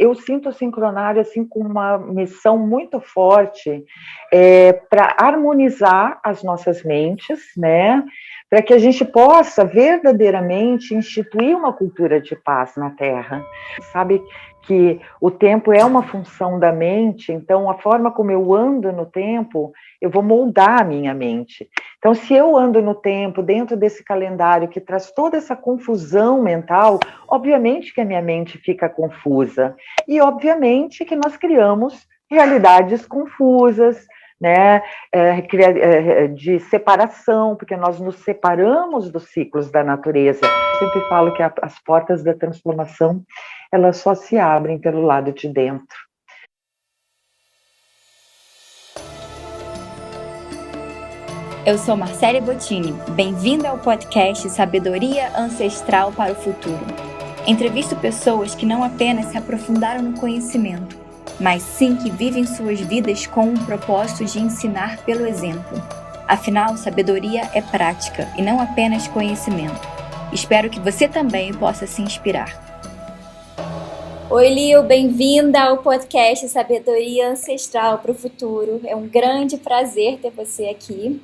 eu sinto o sincronário assim com uma missão muito forte para harmonizar as nossas mentes, né? Para que a gente possa verdadeiramente instituir uma cultura de paz na Terra. Sabe que o tempo é uma função da mente, então a forma como eu ando no tempo, eu vou moldar a minha mente. Então, se eu ando no tempo, dentro desse calendário que traz toda essa confusão mental, obviamente que a minha mente fica confusa. E, obviamente, que nós criamos realidades confusas, né, de separação, porque nós nos separamos dos ciclos da natureza. Eu sempre falo que as portas da transformação, elas só se abrem pelo lado de dentro. Eu sou Marcele Bottini, bem-vinda ao podcast Sabedoria Ancestral para o Futuro. Entrevisto pessoas que não apenas se aprofundaram no conhecimento, mas sim que vivem suas vidas com o propósito de ensinar pelo exemplo. Afinal, sabedoria é prática e não apenas conhecimento. Espero que você também possa se inspirar. Oi, Lil, bem-vinda ao podcast Sabedoria Ancestral para o Futuro. É um grande prazer ter você aqui.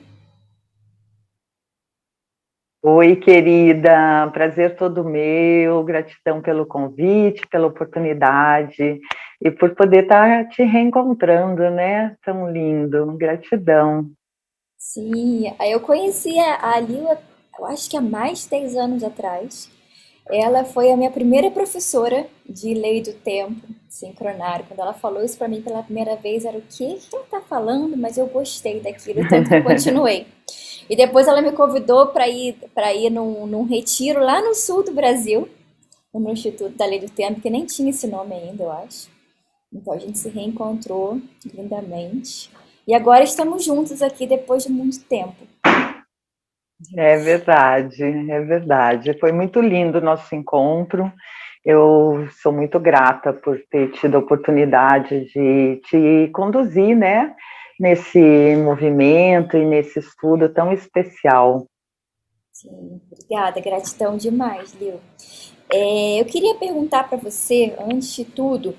Oi, querida, prazer todo meu, gratidão pelo convite, pela oportunidade e por poder estar te reencontrando, né? Tão lindo, gratidão. Sim, eu conheci a Lil, eu acho que há mais de 10 anos atrás. Ela foi a minha primeira professora de Lei do Tempo, sincronário. Quando ela falou isso para mim pela primeira vez, era o quê? O que ela tá falando? Mas eu gostei daquilo, tanto que eu continuei. E depois ela me convidou para ir num retiro lá no sul do Brasil, no Instituto da Lei do Tempo, que nem tinha esse nome ainda, eu acho. Então a gente se reencontrou lindamente. E agora estamos juntos aqui depois de muito tempo. É verdade, é verdade. Foi muito lindo o nosso encontro. Eu sou muito grata por ter tido a oportunidade de te conduzir, né, nesse movimento e nesse estudo tão especial. Sim, obrigada, gratidão demais, Lil. Eu queria perguntar para você, antes de tudo,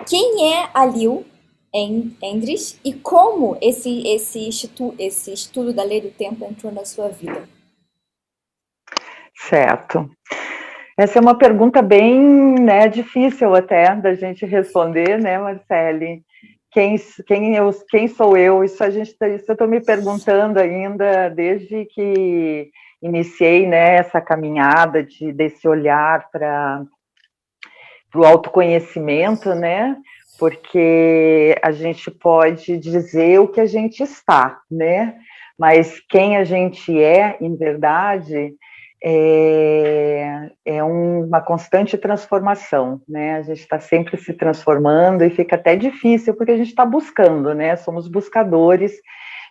quem é a Lil Endres e como esse estudo da Lei do Tempo entrou na sua vida? Certo. Essa é uma pergunta bem, né, difícil até da gente responder, né, Marcele? Quem sou eu? Isso eu estou me perguntando ainda desde que iniciei, né, essa caminhada desse olhar para o autoconhecimento, né? Porque a gente pode dizer o que a gente está, né? Mas quem a gente é, em verdade, é uma constante transformação, né? A gente está sempre se transformando e fica até difícil, porque a gente está buscando, né? Somos buscadores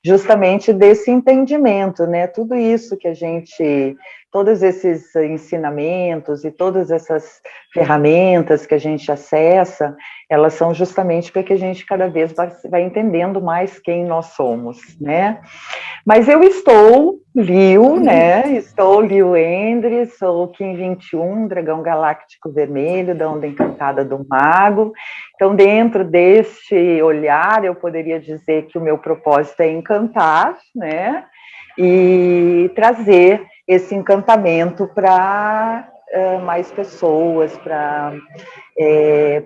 justamente desse entendimento, né? Tudo isso que a gente, todos esses ensinamentos e todas essas ferramentas que a gente acessa, elas são justamente para que a gente cada vez vai entendendo mais quem nós somos, né? Mas eu estou Lil, né? Estou Lil Endres, sou Kim 21, dragão galáctico vermelho, da onda encantada do mago. Então, dentro deste olhar, eu poderia dizer que o meu propósito é encantar, né? E trazer esse encantamento para mais pessoas, para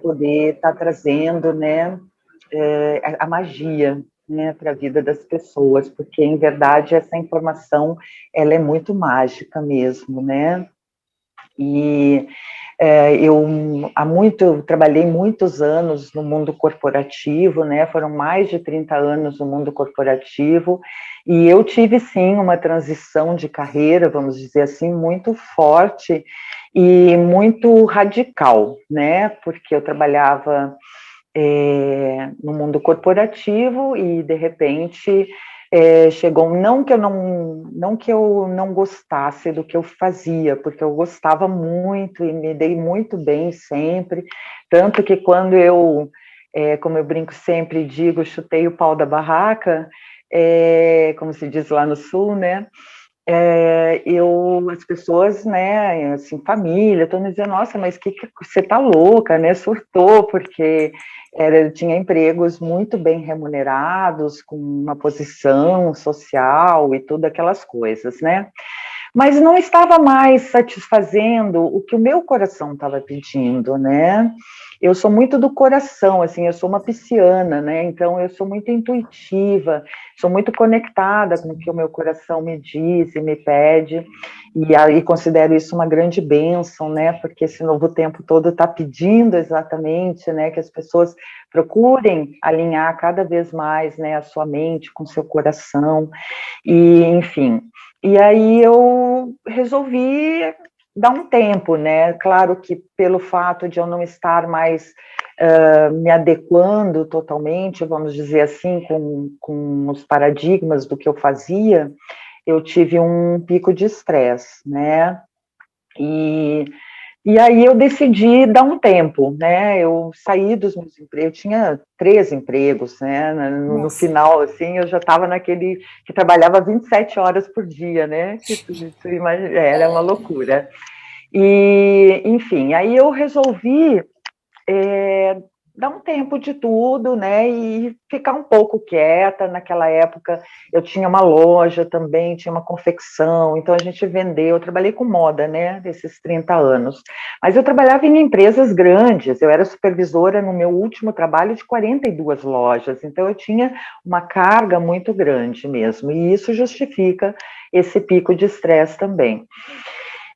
poder estar trazendo, né, a magia, né, para a vida das pessoas, porque, em verdade, essa informação, ela é muito mágica mesmo, né? E eu trabalhei muitos anos no mundo corporativo, né? Foram mais de 30 anos no mundo corporativo, e eu tive, sim, uma transição de carreira, vamos dizer assim, muito forte e muito radical, né? Porque eu trabalhava no mundo corporativo e, de repente, chegou, não que eu não gostasse do que eu fazia, porque eu gostava muito e me dei muito bem sempre, tanto que quando eu, como eu brinco sempre, digo, chutei o pau da barraca, como se diz lá no sul, né? as pessoas, né, assim, família, estão me dizendo, nossa, mas que você tá louca, né, surtou, porque tinha empregos muito bem remunerados, com uma posição social e tudo aquelas coisas, né, mas não estava mais satisfazendo o que o meu coração estava pedindo, né? Eu sou muito do coração, assim, eu sou uma pisciana, né? Então eu sou muito intuitiva, sou muito conectada com o que o meu coração me diz e me pede, e aí considero isso uma grande bênção, né? Porque esse novo tempo todo está pedindo exatamente, né, que as pessoas procurem alinhar cada vez mais, né, a sua mente com o seu coração, e enfim. E aí eu resolvi dar um tempo, né? Claro que pelo fato de eu não estar mais me adequando totalmente, vamos dizer assim, com os paradigmas do que eu fazia, eu tive um pico de estresse, né? E e aí eu decidi dar um tempo, né? Eu saí dos meus empregos, eu tinha 3 empregos, né? No Nossa. final, assim, eu já estava naquele que trabalhava 27 horas por dia, né? Que imagina, era uma loucura. E, enfim, aí eu resolvi dar um tempo de tudo, né, e ficar um pouco quieta. Naquela época eu tinha uma loja também, tinha uma confecção, então a gente vendeu, eu trabalhei com moda, né, desses 30 anos, mas eu trabalhava em empresas grandes, eu era supervisora no meu último trabalho de 42 lojas, então eu tinha uma carga muito grande mesmo, e isso justifica esse pico de estresse também.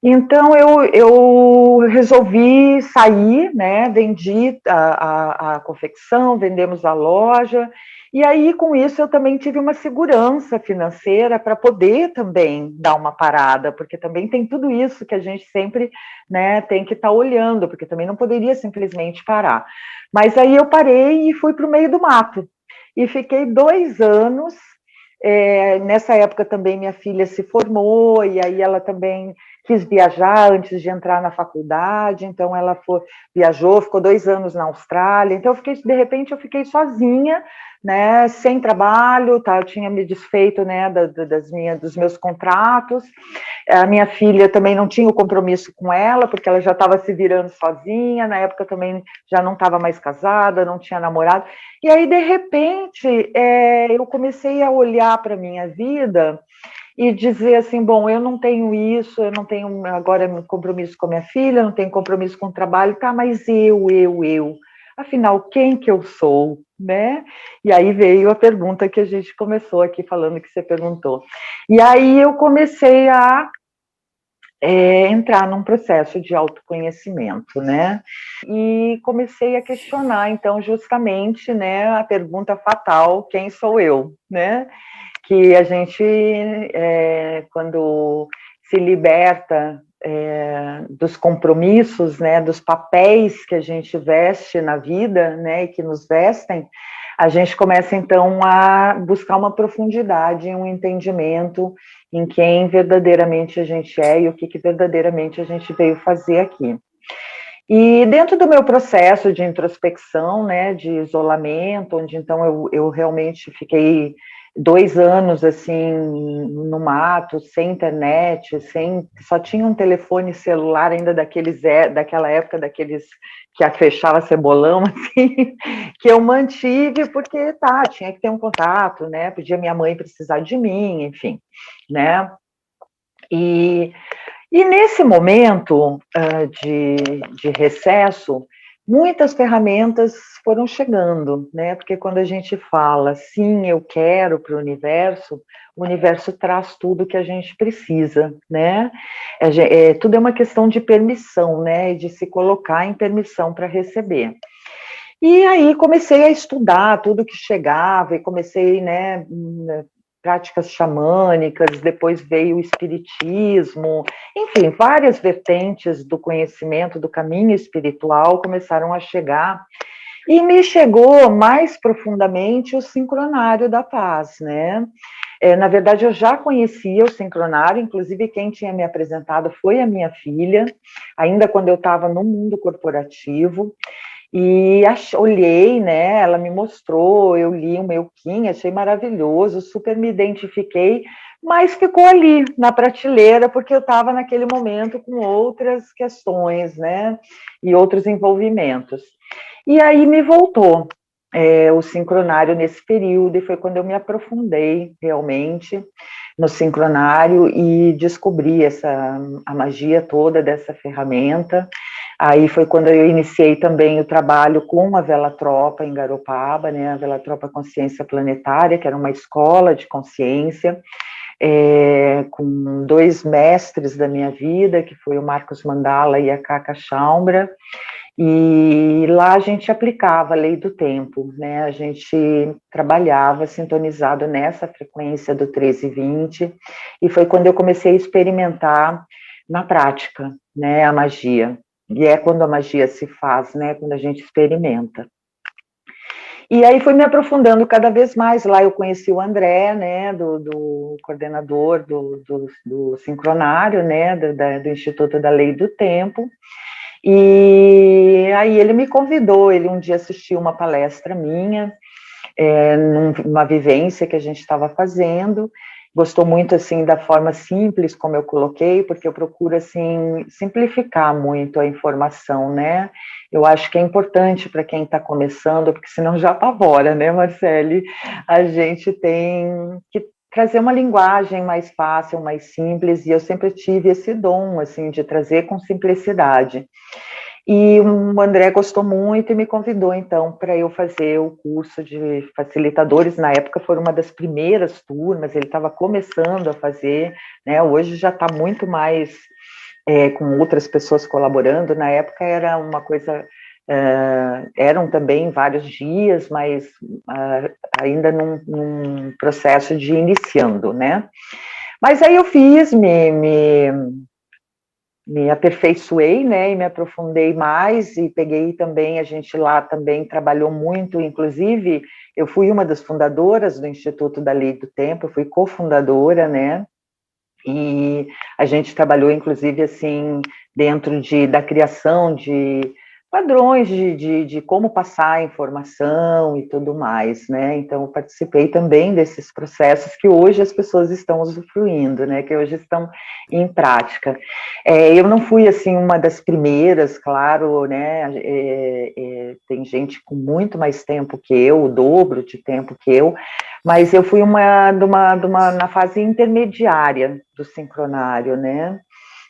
Então eu resolvi sair, né? Vendi a confecção, vendemos a loja, e aí com isso eu também tive uma segurança financeira para poder também dar uma parada, porque também tem tudo isso que a gente sempre, né, tem que estar olhando, porque também não poderia simplesmente parar. Mas aí eu parei e fui para o meio do mato, e fiquei 2 anos. Nessa época também minha filha se formou, e aí ela também quis viajar antes de entrar na faculdade, então ela viajou, ficou 2 anos na Austrália, então de repente eu fiquei sozinha, né, sem trabalho, tá, eu tinha me desfeito, né, dos meus contratos, a minha filha também não tinha o compromisso com ela, porque ela já estava se virando sozinha, na época também já não estava mais casada, não tinha namorado, e aí de repente eu comecei a olhar para a minha vida e dizer assim, bom, eu não tenho isso, eu não tenho agora compromisso com a minha filha, não tenho compromisso com o trabalho, tá, mas afinal, quem que eu sou, né? E aí veio a pergunta que a gente começou aqui falando, que você perguntou. E aí eu comecei a entrar num processo de autoconhecimento, né? E comecei a questionar, então, justamente, né, a pergunta fatal, quem sou eu, né? Que a gente, quando se liberta dos compromissos, né, dos papéis que a gente veste na vida, né, e que nos vestem, a gente começa então a buscar uma profundidade, um entendimento em quem verdadeiramente a gente é e o que verdadeiramente a gente veio fazer aqui. E dentro do meu processo de introspecção, né, de isolamento, onde então eu realmente fiquei 2 anos assim no mato, sem internet, só tinha um telefone celular ainda daquela época, daqueles que fechava cebolão, assim, que eu mantive porque tinha que ter um contato, né? Podia minha mãe precisar de mim, enfim, né? E nesse momento de recesso, muitas ferramentas foram chegando, né? Porque quando a gente fala, sim, eu quero para o universo traz tudo que a gente precisa, né? Tudo é uma questão de permissão, né? De se colocar em permissão para receber. E aí comecei a estudar tudo que chegava, e comecei, né, práticas xamânicas, depois veio o espiritismo, enfim, várias vertentes do conhecimento, do caminho espiritual começaram a chegar, e me chegou mais profundamente o sincronário da paz, né? Na verdade, eu já conhecia o sincronário, inclusive quem tinha me apresentado foi a minha filha, ainda quando eu estava no mundo corporativo. E olhei, né? Ela me mostrou, eu li o meu Kim, achei maravilhoso, super me identifiquei, mas ficou ali na prateleira porque eu estava naquele momento com outras questões, né? E outros envolvimentos. E aí me voltou o sincronário nesse período, e foi quando eu me aprofundei realmente no sincronário e descobri a magia toda dessa ferramenta. Aí foi quando eu iniciei também o trabalho com a Vela Tropa em Garopaba, né, a Vela Tropa Consciência Planetária, que era uma escola de consciência, com dois mestres da minha vida, que foi o Marcos Mandala e a Kaka Chaumbra, e lá a gente aplicava a lei do tempo, né? A gente trabalhava sintonizado nessa frequência do 1320, e foi quando eu comecei a experimentar na prática, né, a magia. E é quando a magia se faz, né, quando a gente experimenta. E aí fui me aprofundando cada vez mais. Lá eu conheci o André, né, do coordenador do Sincronário, né, do Instituto da Lei do Tempo. E aí ele me convidou, ele um dia assistiu uma palestra minha, numa vivência que a gente estava fazendo, gostou muito, assim, da forma simples como eu coloquei, porque eu procuro, assim, simplificar muito a informação, né? Eu acho que é importante para quem está começando, porque senão já apavora, né, Marcele? A gente tem que trazer uma linguagem mais fácil, mais simples, e eu sempre tive esse dom, assim, de trazer com simplicidade. E o André gostou muito e me convidou, então, para eu fazer o curso de facilitadores. Na época, foi uma das primeiras turmas, ele estava começando a fazer, né? Hoje já está muito mais com outras pessoas colaborando. Na época era uma coisa, eram também vários dias, mas ainda num processo de iniciando, né? Mas aí eu fiz, me aperfeiçoei, né, e me aprofundei mais, e peguei também, a gente lá também trabalhou muito, inclusive, eu fui uma das fundadoras do Instituto da Lei do Tempo, eu fui cofundadora, né, e a gente trabalhou, inclusive, assim, dentro da criação de padrões de como passar a informação e tudo mais, né? Então, eu participei também desses processos que hoje as pessoas estão usufruindo, né? Que hoje estão em prática. Eu não fui, assim, uma das primeiras, claro, né? Tem gente com muito mais tempo que eu, o dobro de tempo que eu, mas eu fui na fase intermediária do sincronário, né?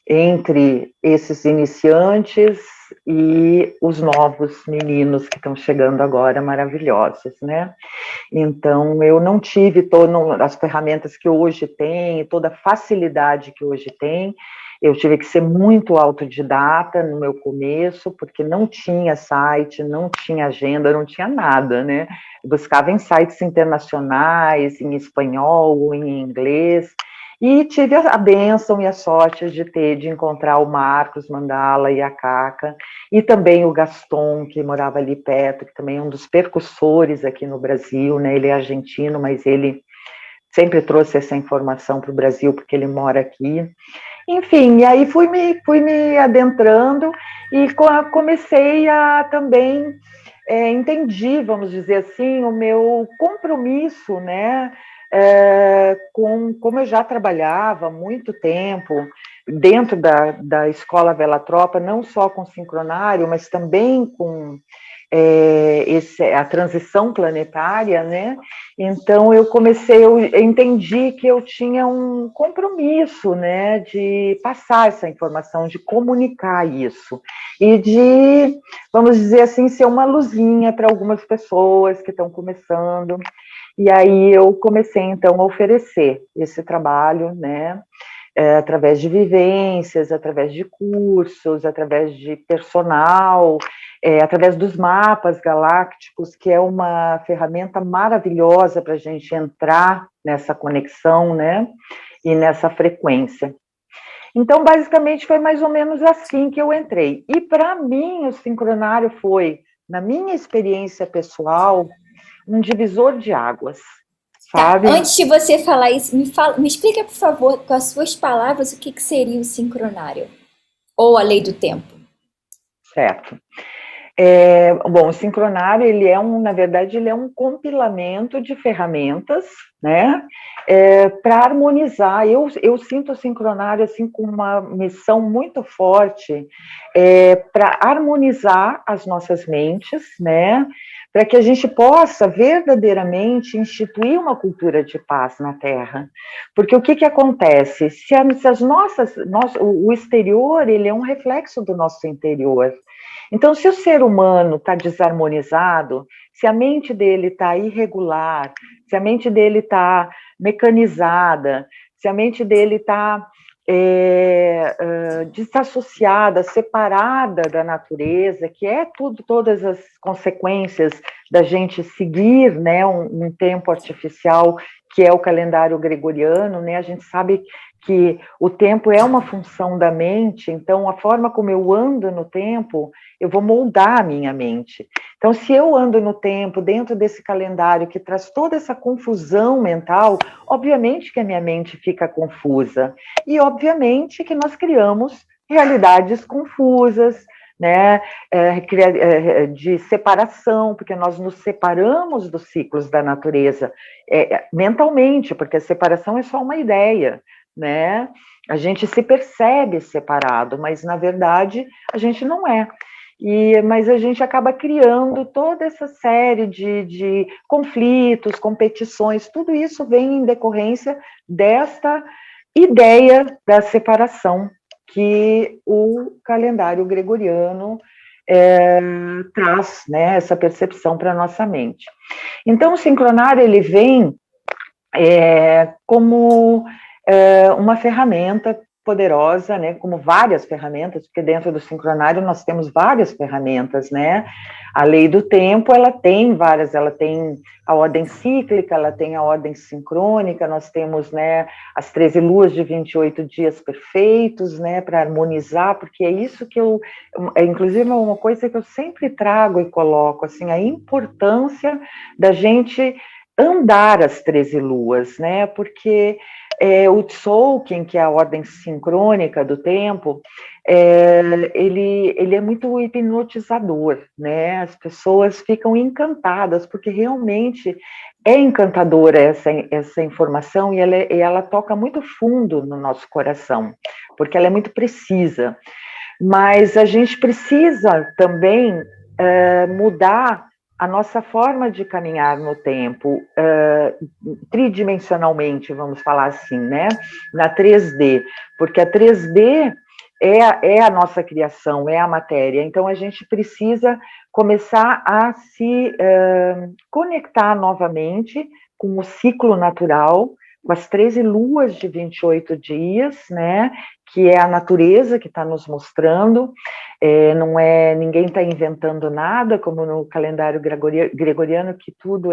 Entre esses iniciantes e os novos meninos que estão chegando agora, maravilhosos, né? Então, eu não tive as ferramentas que hoje tem, toda a facilidade que hoje tem. Eu tive que ser muito autodidata no meu começo, porque não tinha site, não tinha agenda, não tinha nada, né? Eu buscava em sites internacionais, em espanhol, em inglês, e tive a bênção e a sorte de encontrar o Marcos Mandala e a Caca, e também o Gaston, que morava ali perto, que também é um dos percussores aqui no Brasil, né? Ele é argentino, mas ele sempre trouxe essa informação para o Brasil, porque ele mora aqui. Enfim, e aí fui me adentrando e comecei a também entendi, vamos dizer assim, o meu compromisso, né, como eu já trabalhava há muito tempo dentro da Escola Vela Tropa, não só com sincronário, mas também com a transição planetária, né? Então eu entendi que eu tinha um compromisso, né, de passar essa informação, de comunicar isso e de, vamos dizer assim, ser uma luzinha para algumas pessoas que estão começando. E aí eu comecei então a oferecer esse trabalho, né? Através de vivências, através de cursos, através de personal, através dos mapas galácticos, que é uma ferramenta maravilhosa para a gente entrar nessa conexão, né, e nessa frequência. Então, basicamente, foi mais ou menos assim que eu entrei. E, para mim, o sincronário foi, na minha experiência pessoal, um divisor de águas, Tá, sabe? antes de você falar isso, me explica, por favor, com as suas palavras, o que seria o sincronário? Ou a lei do tempo? Certo. Bom, o sincronário, ele é na verdade, ele é um compilamento de ferramentas, né, para harmonizar. Eu sinto o sincronário, assim, com uma missão muito forte, para harmonizar as nossas mentes, né, para que a gente possa verdadeiramente instituir uma cultura de paz na Terra. Porque o que acontece? Se as o exterior, ele é um reflexo do nosso interior. Então, se o ser humano está desarmonizado, se a mente dele está irregular, se a mente dele está mecanizada, se a mente dele está desassociada, separada da natureza, que é todas as consequências da gente seguir, né, um tempo artificial, que é o calendário gregoriano, né? A gente sabe que o tempo é uma função da mente, então a forma como eu ando no tempo, eu vou moldar a minha mente. Então, se eu ando no tempo, dentro desse calendário que traz toda essa confusão mental, obviamente que a minha mente fica confusa. E, obviamente, que nós criamos realidades confusas, né, de separação, porque nós nos separamos dos ciclos da natureza, mentalmente, porque a separação é só uma ideia, né? A gente se percebe separado, mas, na verdade, a gente não é. Mas a gente acaba criando toda essa série de conflitos, competições, tudo isso vem em decorrência desta ideia da separação que o calendário gregoriano traz, né, essa percepção para a nossa mente. Então, o sincronário, ele vem como uma ferramenta poderosa, né, como várias ferramentas, porque dentro do sincronário nós temos várias ferramentas, né? A lei do tempo, ela tem várias, ela tem a ordem cíclica, ela tem a ordem sincrônica, nós temos, né, as 13 luas de 28 dias perfeitos, né, para harmonizar, porque é isso que inclusive é uma coisa que eu sempre trago e coloco, assim, a importância da gente andar as 13 luas, né, porque o Tzolk'in, que é a ordem sincrônica do tempo, ele é muito hipnotizador, né? As pessoas ficam encantadas, porque realmente é encantadora essa informação e ela toca muito fundo no nosso coração, porque ela é muito precisa. Mas a gente precisa também mudar a nossa forma de caminhar no tempo, tridimensionalmente, vamos falar assim, né? Na 3D, porque a 3D é a nossa criação, é a matéria, então a gente precisa começar a se conectar novamente com o ciclo natural, com as 13 luas de 28 dias, né? Que é a natureza que está nos mostrando, não é, ninguém está inventando nada, como no calendário gregoriano, que tudo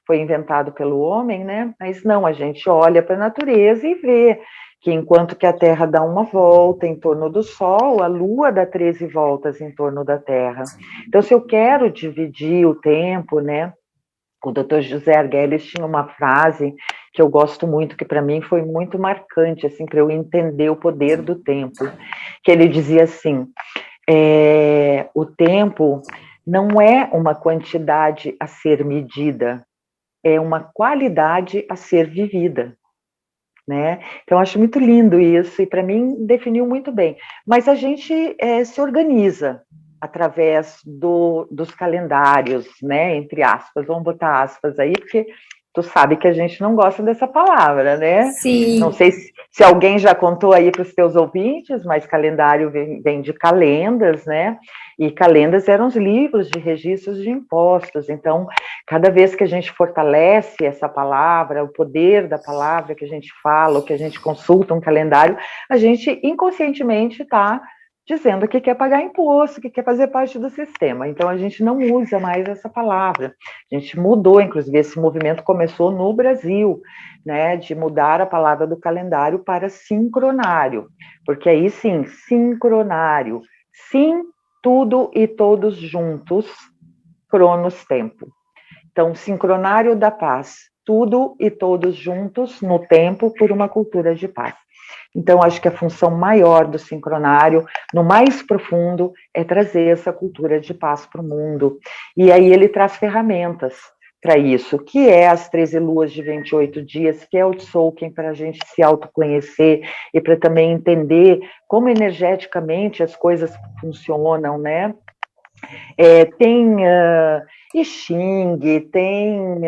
foi inventado pelo homem, né? Mas não, a gente olha para a natureza e vê que enquanto que a Terra dá uma volta em torno do Sol, a Lua dá 13 voltas em torno da Terra. Então, se eu quero dividir o tempo, né? O Dr. José Arguelles tinha uma frase que eu gosto muito, que para mim foi muito marcante, assim, para eu entender o poder do tempo, que ele dizia assim, o tempo não é uma quantidade a ser medida, é uma qualidade a ser vivida, né? Então, acho muito lindo isso, e para mim definiu muito bem. Mas a gente se organiza através dos calendários, né? Entre aspas, vamos botar aspas aí, porque tu sabe que a gente não gosta dessa palavra, né? Não Sim. sei se alguém já contou aí para os teus ouvintes, mas calendário vem de calendas, né? E calendas eram os livros de registros de impostos. Então, cada vez que a gente fortalece essa palavra, o poder da palavra que a gente fala, ou que a gente consulta um calendário, a gente inconscientemente está dizendo que quer pagar imposto, que quer fazer parte do sistema. Então, a gente não usa mais essa palavra. A gente mudou, inclusive, esse movimento começou no Brasil, né, de mudar a palavra do calendário para sincronário, porque aí sim, sincronário, sim, tudo e todos juntos, cronos tempo. Então, sincronário da paz, tudo e todos juntos no tempo por uma cultura de paz. Então, acho que a função maior do sincronário, no mais profundo, é trazer essa cultura de paz para o mundo. E aí ele traz ferramentas para isso, que é as 13 luas de 28 dias, que é o Tzolk'in, para a gente se autoconhecer e para também entender como energeticamente as coisas funcionam, né? Tem I Ching, tem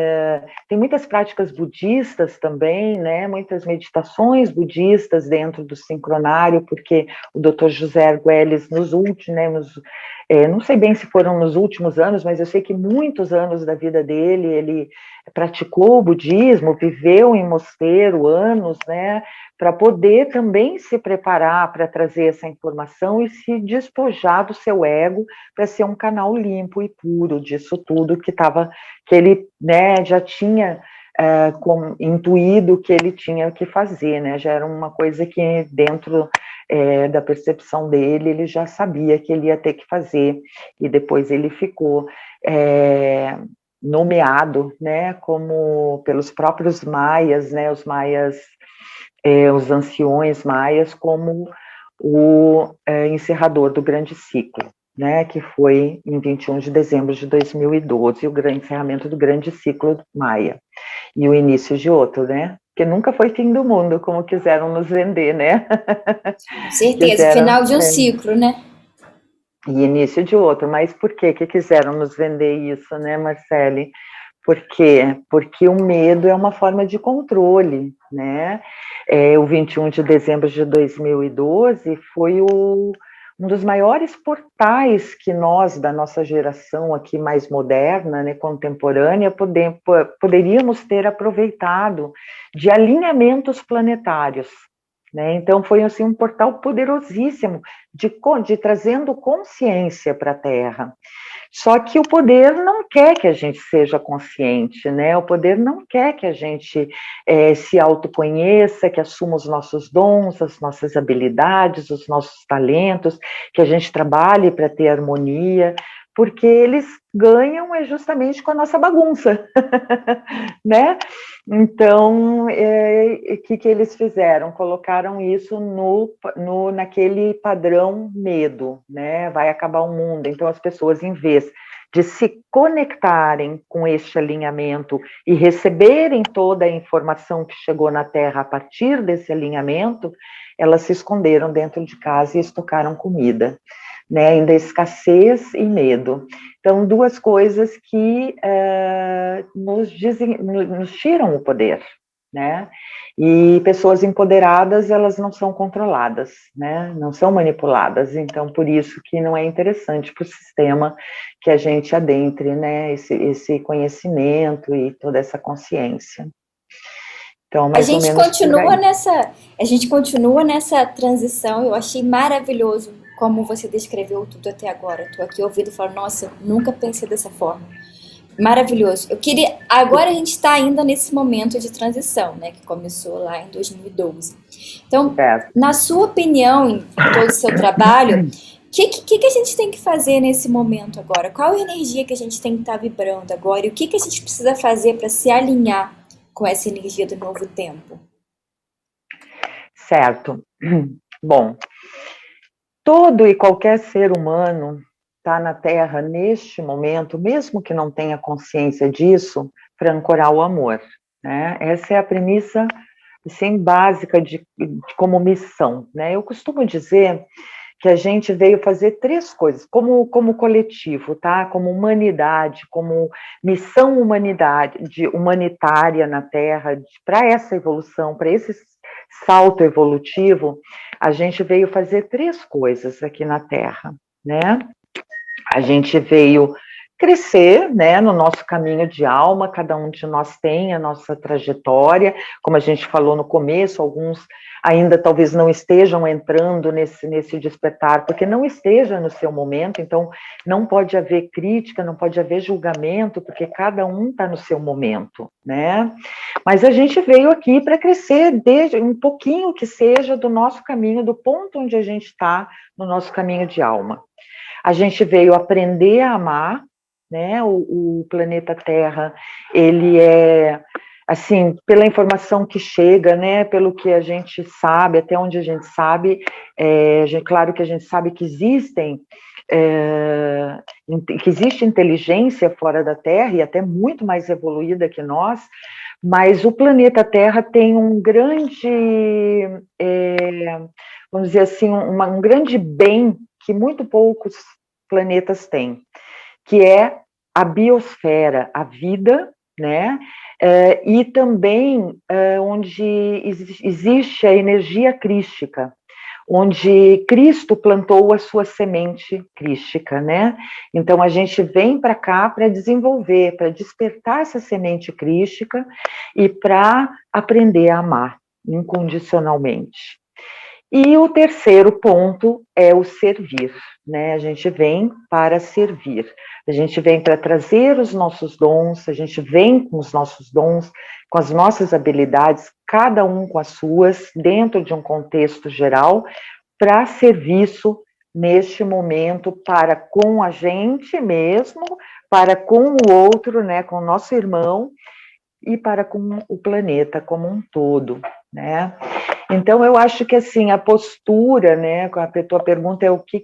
muitas práticas budistas também, né? Muitas meditações budistas dentro do sincronário, porque o Dr. José Argüelles, nos últimos, né, não sei bem se foram nos últimos anos, mas eu sei que muitos anos da vida dele, ele praticou o budismo, viveu em mosteiro anos, né? Para poder também se preparar para trazer essa informação e se despojar do seu ego para ser um canal limpo e puro disso tudo que ele, né, já tinha intuído que ele tinha que fazer, né? Já era uma coisa que dentro da percepção dele, ele já sabia que ele ia ter que fazer, e depois ele ficou nomeado, né, como pelos próprios maias, né, os anciões maias, como o encerrador do grande ciclo, né, que foi em 21 de dezembro de 2012, o grande encerramento do grande ciclo maia, e o início de outro, né, que nunca foi fim do mundo, como quiseram nos vender, né. Com certeza, final de um ciclo, né? E início de outro, mas por que quiseram nos vender isso, né, Marcele? Por quê? Porque o medo é uma forma de controle, né? O 21 de dezembro de 2012 foi um dos maiores portais que nós, da nossa geração aqui mais moderna, né, contemporânea, poderíamos ter aproveitado de alinhamentos planetários, né? Então foi assim, um portal poderosíssimo de trazendo consciência para a Terra. Só que o poder não quer que a gente seja consciente, né? O poder não quer que a gente se autoconheça, que assuma os nossos dons, as nossas habilidades, os nossos talentos, que a gente trabalhe para ter harmonia, porque eles ganham justamente com a nossa bagunça, né? Então, o que eles fizeram? Colocaram isso naquele padrão medo, né? Vai acabar o mundo. Então, as pessoas, em vez de se conectarem com este alinhamento e receberem toda a informação que chegou na Terra a partir desse alinhamento, elas se esconderam dentro de casa e estocaram comida, né? Ainda escassez e medo. Então, duas coisas que nos tiram o poder, né? E pessoas empoderadas, elas não são controladas, né? Não são manipuladas. Então, por isso que não é interessante para o sistema que a gente adentre, né? Esse conhecimento e toda essa consciência. Então, A mais ou gente menos por aí. a gente continua nessa transição. Eu achei maravilhoso como você descreveu tudo até agora. Estou aqui ouvindo e falando, nossa, nunca pensei dessa forma. Maravilhoso. Agora a gente está ainda nesse momento de transição, né, que começou lá em 2012. Então, na sua opinião, em todo o seu trabalho, o que a gente tem que fazer nesse momento agora? Qual a energia que a gente tem que estar vibrando agora? E o que a gente precisa fazer para se alinhar com essa energia do novo tempo? Certo. Bom, todo e qualquer ser humano está na Terra neste momento, mesmo que não tenha consciência disso, para ancorar o amor, né? Essa é a premissa, assim, básica de como missão, né? Eu costumo dizer que a gente veio fazer três coisas, como coletivo, tá? Como humanidade, como missão humanitária na Terra, para essa evolução, para esse salto evolutivo, a gente veio fazer três coisas aqui na Terra, né? A gente veio crescer, né, no nosso caminho de alma, cada um de nós tem a nossa trajetória, como a gente falou no começo, alguns ainda talvez não estejam entrando nesse despertar, porque não esteja no seu momento, então não pode haver crítica, não pode haver julgamento, porque cada um está no seu momento, né? Mas a gente veio aqui para crescer desde um pouquinho que seja do nosso caminho, do ponto onde a gente está no nosso caminho de alma. A gente veio aprender a amar, né? O planeta Terra, ele é assim, pela informação que chega, né, pelo que a gente sabe, até onde a gente sabe, claro que a gente sabe que que existe inteligência fora da Terra, e até muito mais evoluída que nós, mas o planeta Terra tem um grande, vamos dizer assim, um grande bem que muito poucos planetas têm, que é a biosfera, a vida, né? E também onde existe a energia crística, onde Cristo plantou a sua semente crística, né? Então a gente vem para cá para desenvolver, para despertar essa semente crística e para aprender a amar incondicionalmente. E o terceiro ponto é o servir, né? A gente vem para servir, a gente vem para trazer os nossos dons, a gente vem com os nossos dons, com as nossas habilidades, cada um com as suas, dentro de um contexto geral, para serviço neste momento para com a gente mesmo, para com o outro, né? Com o nosso irmão e para com o planeta como um todo, né? Então, eu acho que, assim, a postura, né, a tua pergunta é o que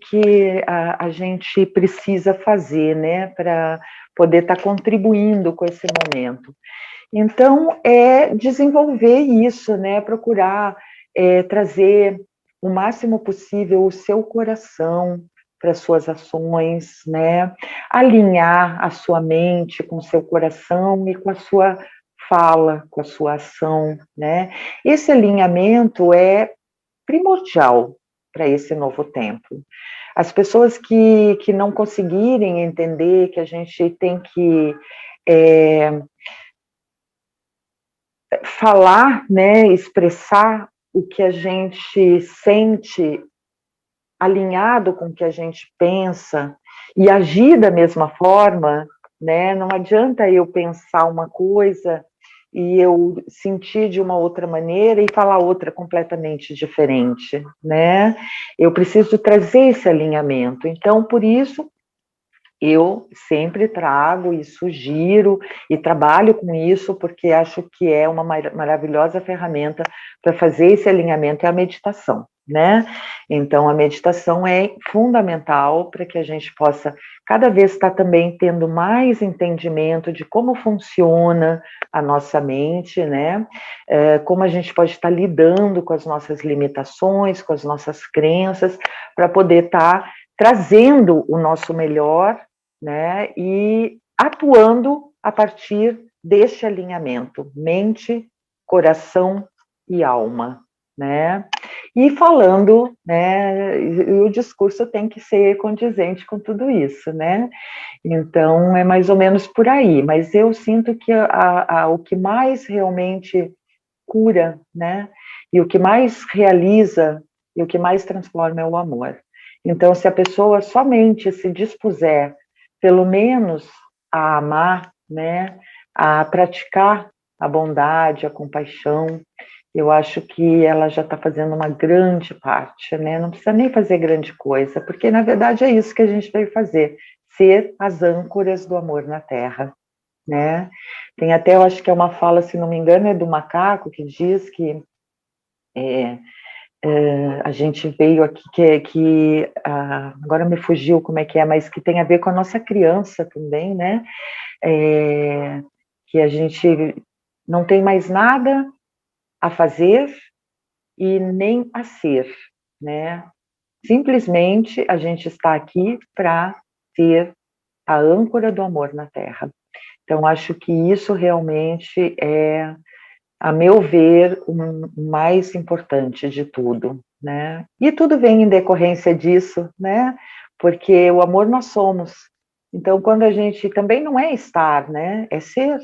a gente precisa fazer, né, para poder estar contribuindo com esse momento. Então, é desenvolver isso, né, procurar trazer o máximo possível o seu coração para as suas ações, né, alinhar a sua mente com o seu coração e com a sua fala, com a sua ação, né? Esse alinhamento é primordial para esse novo tempo. As pessoas que não conseguirem entender que a gente tem que falar, né, expressar o que a gente sente alinhado com o que a gente pensa e agir da mesma forma, né? Não adianta eu pensar uma coisa e eu sentir de uma outra maneira e falar outra completamente diferente, né? Eu preciso trazer esse alinhamento. Então, por isso, eu sempre trago e sugiro e trabalho com isso, porque acho que é uma maravilhosa ferramenta para fazer esse alinhamento, é a meditação, né? Então, a meditação é fundamental para que a gente possa cada vez estar também tendo mais entendimento de como funciona a nossa mente, né? Como a gente pode estar lidando com as nossas limitações, com as nossas crenças, para poder estar trazendo o nosso melhor, né, e atuando a partir deste alinhamento, mente, coração e alma, né, e falando, né, e o discurso tem que ser condizente com tudo isso, né, então é mais ou menos por aí, mas eu sinto que o que mais realmente cura, né, e o que mais realiza e o que mais transforma é o amor. Então, se a pessoa somente se dispuser, pelo menos, a amar, né, a praticar a bondade, a compaixão, eu acho que ela já está fazendo uma grande parte, né? Não precisa nem fazer grande coisa, porque na verdade é isso que a gente veio fazer, ser as âncoras do amor na Terra, né? Tem até, eu acho que é uma fala, se não me engano, é do macaco que diz que a gente veio aqui, agora me fugiu como é que é, mas que tem a ver com a nossa criança também, né? Que a gente não tem mais nada a fazer e nem a ser, né? Simplesmente a gente está aqui para ser a âncora do amor na Terra. Então, acho que isso realmente é, a meu ver, o mais importante de tudo, né? E tudo vem em decorrência disso, né? Porque o amor nós somos. Então, quando a gente também não é estar, né? É ser,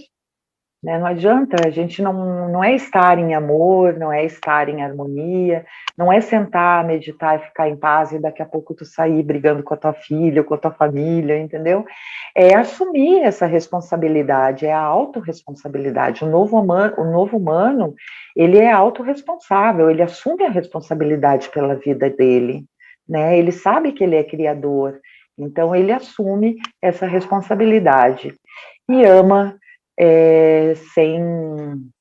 né? Não adianta, a gente não é estar em amor, não é estar em harmonia, não é sentar, meditar e ficar em paz e daqui a pouco tu sair brigando com a tua filha, com a tua família, entendeu? É assumir essa responsabilidade, é a autorresponsabilidade. O novo humano, ele é autorresponsável, ele assume a responsabilidade pela vida dele, né? Ele sabe que ele é criador, então ele assume essa responsabilidade e ama sem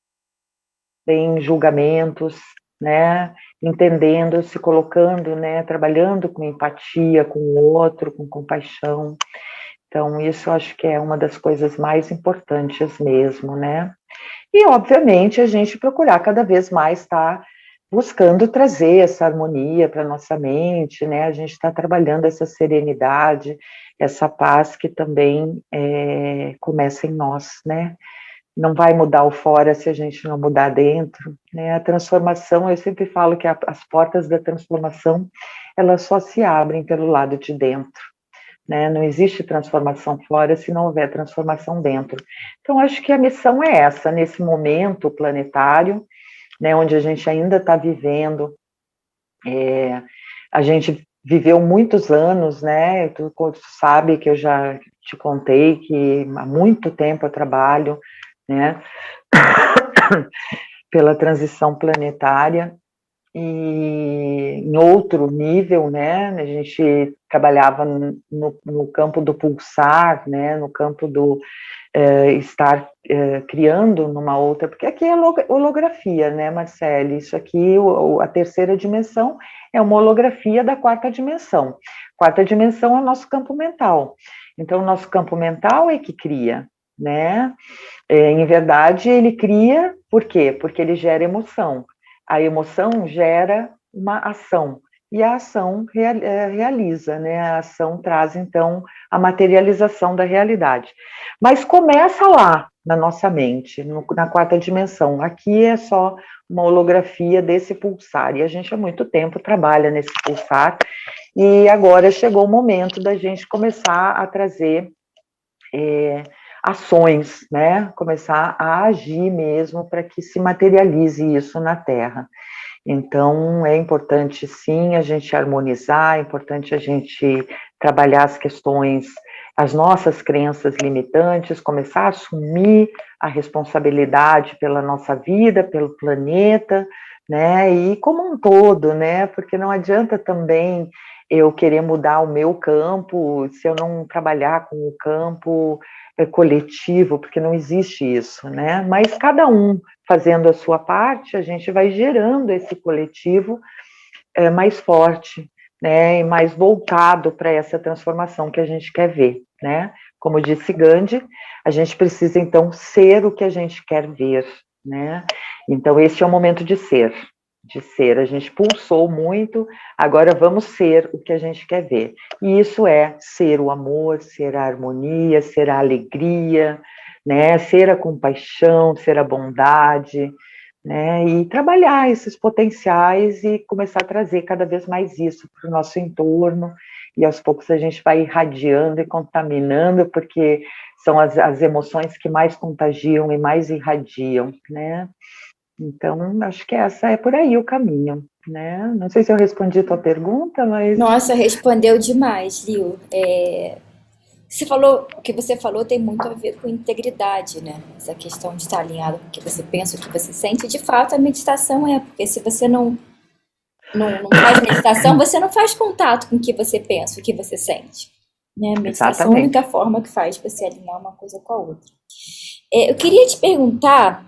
julgamentos, né? Entendendo, se colocando, né? Trabalhando com empatia com o outro, com compaixão. Então, isso eu acho que é uma das coisas mais importantes mesmo, né? E, obviamente, a gente procurar cada vez mais estar buscando trazer essa harmonia para a nossa mente, né? A gente está trabalhando essa serenidade, essa paz que também começa em nós, né? Não vai mudar o fora se a gente não mudar dentro, né? A transformação, eu sempre falo que as portas da transformação, elas só se abrem pelo lado de dentro, né? Não existe transformação fora se não houver transformação dentro. Então, acho que a missão é essa, nesse momento planetário, né, onde a gente ainda está vivendo, a gente viveu muitos anos, né? Tu sabe que eu já te contei que há muito tempo eu trabalho, né, pela transição planetária, e em outro nível, né, a gente trabalhava no campo do pulsar, né, no campo do estar criando numa outra, porque aqui é holografia, né, Marcele? Isso aqui, a terceira dimensão é uma holografia da quarta dimensão. Quarta dimensão é o nosso campo mental. Então, o nosso campo mental é que cria, né? Em verdade, ele cria, por quê? Porque ele gera emoção. A emoção gera uma ação, e a ação realiza, né? A ação traz, então, a materialização da realidade. Mas começa lá, na nossa mente, na quarta dimensão. Aqui é só uma holografia desse pulsar, e a gente há muito tempo trabalha nesse pulsar, e agora chegou o momento da gente começar a trazer ações, né? Começar a agir mesmo para que se materialize isso na Terra. Então, é importante, sim, a gente harmonizar, é importante a gente trabalhar as questões, as nossas crenças limitantes, começar a assumir a responsabilidade pela nossa vida, pelo planeta, né? E como um todo, né? Porque não adianta também eu querer mudar o meu campo se eu não trabalhar com o campo coletivo, porque não existe isso, né? Mas cada um fazendo a sua parte, a gente vai gerando esse coletivo mais forte, né, e mais voltado para essa transformação que a gente quer ver, né? Como disse Gandhi, a gente precisa então ser o que a gente quer ver, né? Então esse é o momento de ser, de ser. A gente pulsou muito, agora vamos ser o que a gente quer ver. E isso é ser o amor, ser a harmonia, ser a alegria, né? Ser a compaixão, ser a bondade, né? E trabalhar esses potenciais e começar a trazer cada vez mais isso para o nosso entorno, e aos poucos a gente vai irradiando e contaminando, porque são as emoções que mais contagiam e mais irradiam, né? Então, acho que essa é por aí o caminho, né? Não sei se eu respondi a tua pergunta, mas... Nossa, respondeu demais, Lil. Você falou, o que você falou tem muito a ver com integridade, né? Essa questão de estar alinhado com o que você pensa, o que você sente. De fato, a meditação porque se você não faz meditação, você não faz contato com o que você pensa, o que você sente. Né? A meditação é a Exatamente. única forma que faz você alinhar uma coisa com a outra. Eu queria te perguntar,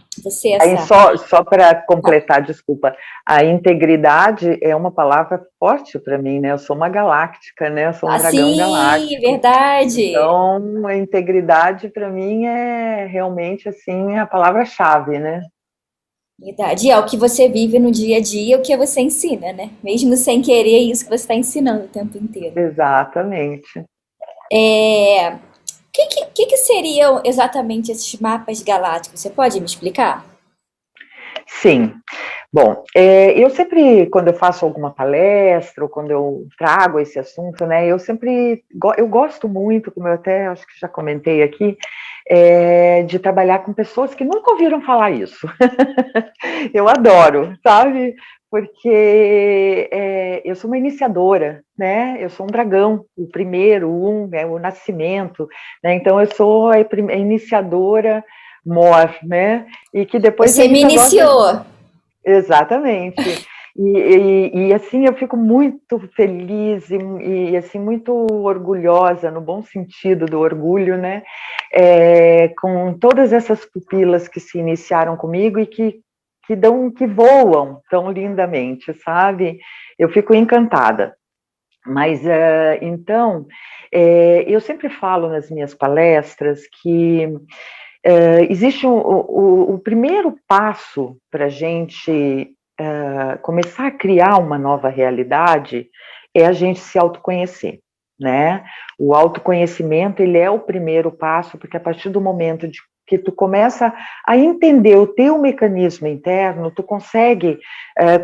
Aí, só para completar, desculpa, a integridade é uma palavra forte para mim, né? Eu sou uma galáctica, né? Eu sou um dragão sim, galáctico. verdade. Então, a integridade para mim é realmente assim a palavra-chave, né? Verdade. E é o que você vive no dia a dia, o que você ensina, né? Mesmo sem querer, é isso que você está ensinando o tempo inteiro. Exatamente. O que seriam exatamente esses mapas galácticos? Você pode me explicar? Sim. Bom, eu sempre, quando eu faço alguma palestra, ou quando eu trago esse assunto, né, eu gosto muito, como eu até acho que já comentei aqui, de trabalhar com pessoas que nunca ouviram falar isso. Eu adoro, sabe? Porque eu sou uma iniciadora, né? Eu sou um dragão, o primeiro, o nascimento, né? Então eu sou a iniciadora mor, né? E que depois Você me ainda gosta. iniciou. Exatamente. Assim, eu fico muito feliz e assim, muito orgulhosa, no bom sentido do orgulho, né? com todas essas pupilas que se iniciaram comigo e que voam tão lindamente, sabe? Eu fico encantada. Mas, então, eu sempre falo nas minhas palestras que existe o primeiro passo para a gente começar a criar uma nova realidade é a gente se autoconhecer, né? O autoconhecimento, ele é o primeiro passo, porque a partir do momento que tu começa a entender o teu mecanismo interno, tu consegue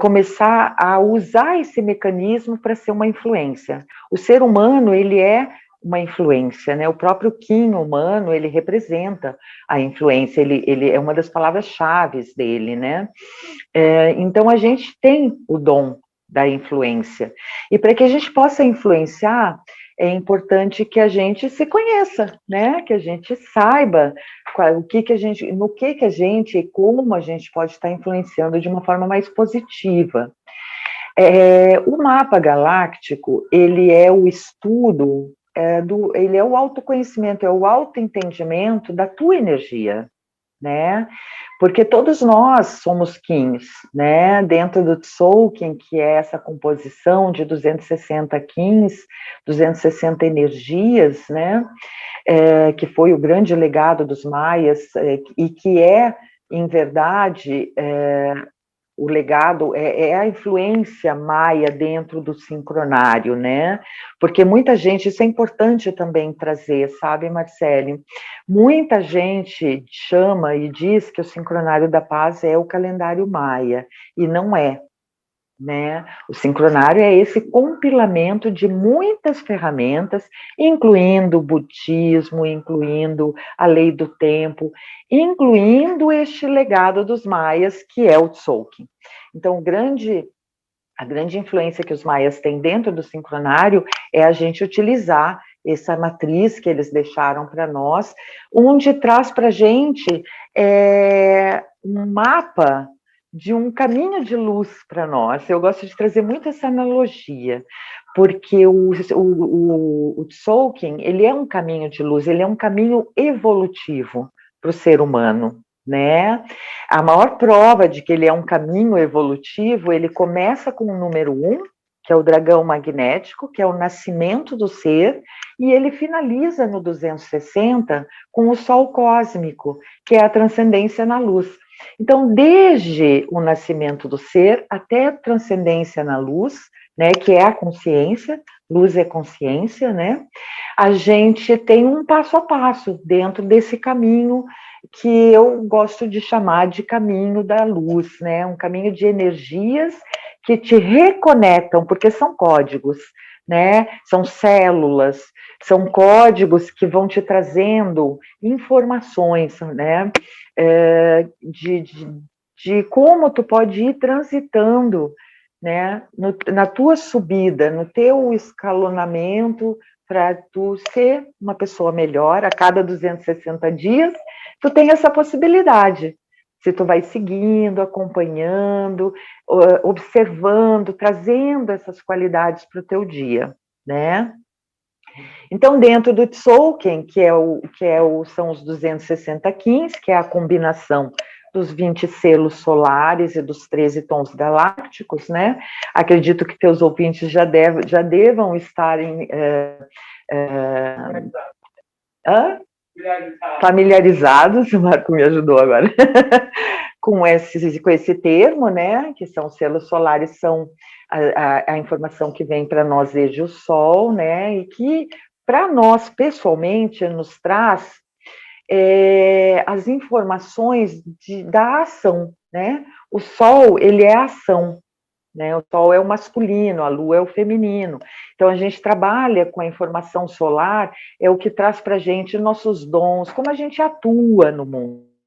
começar a usar esse mecanismo para ser uma influência. O ser humano, ele é uma influência, né? O próprio Kim humano, ele representa a influência, ele é uma das palavras-chave dele, né? Então, a gente tem o dom da influência. E para que a gente possa influenciar, é importante que a gente se conheça, né? Que a gente saiba no que a gente e como a gente pode estar influenciando de uma forma mais positiva. O mapa galáctico, ele é o estudo, ele é o autoconhecimento, é o autoentendimento da tua energia, né? Porque todos nós somos Kins, né? Dentro do Tzolk'in, que é essa composição de 260 Kins, 260 energias, né? Que foi o grande legado dos maias e que é, em verdade, o legado é a influência maia dentro do sincronário, né? Porque muita gente, isso é importante também trazer, sabe, Marcele? Muita gente chama e diz que o sincronário da paz é o calendário maia, e não é, né? O sincronário é esse compilamento de muitas ferramentas, incluindo o budismo, incluindo a lei do tempo, incluindo este legado dos maias, que é o Tzolk'in. Então, a grande influência que os maias têm dentro do sincronário é a gente utilizar essa matriz que eles deixaram para nós, onde traz para a gente um mapa de um caminho de luz para nós. Eu gosto de trazer muito essa analogia, porque o Tzolk'in, ele é um caminho de luz, ele é um caminho evolutivo para o ser humano, né? A maior prova de que ele é um caminho evolutivo, ele começa com o número 1, que é o dragão magnético, que é o nascimento do ser, e ele finaliza no 260 com o sol cósmico, que é a transcendência na luz. Então, desde o nascimento do ser até a transcendência na luz, né, que é a consciência, luz é consciência, né? A gente tem um passo a passo dentro desse caminho que eu gosto de chamar de caminho da luz, né? Um caminho de energias que te reconectam, porque são códigos, né? São células, são códigos que vão te trazendo informações, né? De como tu pode ir transitando, né? Na tua subida, no teu escalonamento, para tu ser uma pessoa melhor a cada 260 dias, tu tem essa possibilidade. Se tu vai seguindo, acompanhando, observando, trazendo essas qualidades para o teu dia, né? Então, dentro do Tzolk'in, são os 260 Kins, que é a combinação dos 20 selos solares e dos 13 tons galácticos, né? Acredito que teus ouvintes já devam estarem familiarizados, o Marco me ajudou agora, com esse termo, né? Que são selos solares, são a informação que vem para nós desde o Sol, né? E que, para nós, pessoalmente, nos traz as informações da ação, né? O Sol, ele é a ação, né? O Sol é o masculino, a Lua é o feminino. Então, a gente trabalha com a informação solar, é o que traz para a gente nossos dons, como a gente atua no mundo.